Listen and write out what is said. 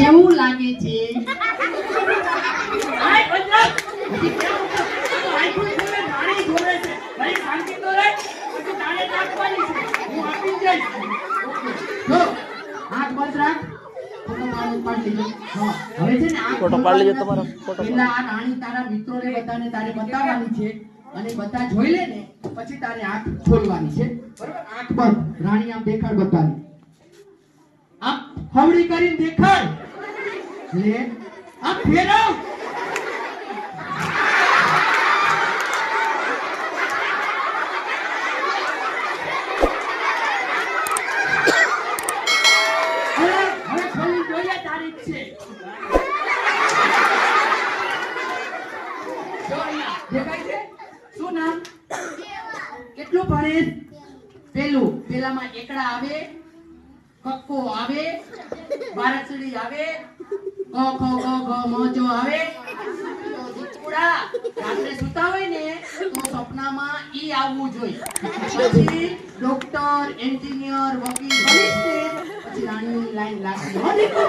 કેવું લાગે છે? આય બજરંગ પછી કેવું તો આખું જોવે રાણી જોવે છે ભાઈ શાંતિ તો રે પછી તારે રાખવાની છે હું આપી જઈશ જો આંખ બંધ રાખ. ફોટો પાડી લેજો. હા હવે છે ને આંખ ફોટો પાડી લેજો તમારો ફોટો. પેલા આ રાણી તારા મિત્રોને બધાને તારે બતાવવાની છે અને બધા જોઈ લે ને પછી તારે આંખ ખોલવાની છે. બરાબર? આંખ બંધ. રાણી આમ દેખાડ બધાને. આમ હવડી કરીને દેખાડ. લે આમ ફેરવ. હવે ખોલી જોઈએ તારીખ છે. જો અહીંયા દેખાય છે? શું નામ? કેટલું ભણે? પેલામાં એકડા આવે, કક્કો આવે, બારાચડી આવે, ક ખ ગ ઘ મ ચ આવે. તો દીકુડા રાત્રે સૂતા હોય ને તો સપનામાં ઈ આવવું જોઈએ. પછી ડોક્ટર, એન્જિનિયર, વકીલ બનીશ ને પછી રાણીની લાઈન લાગશે. હો દીકુ?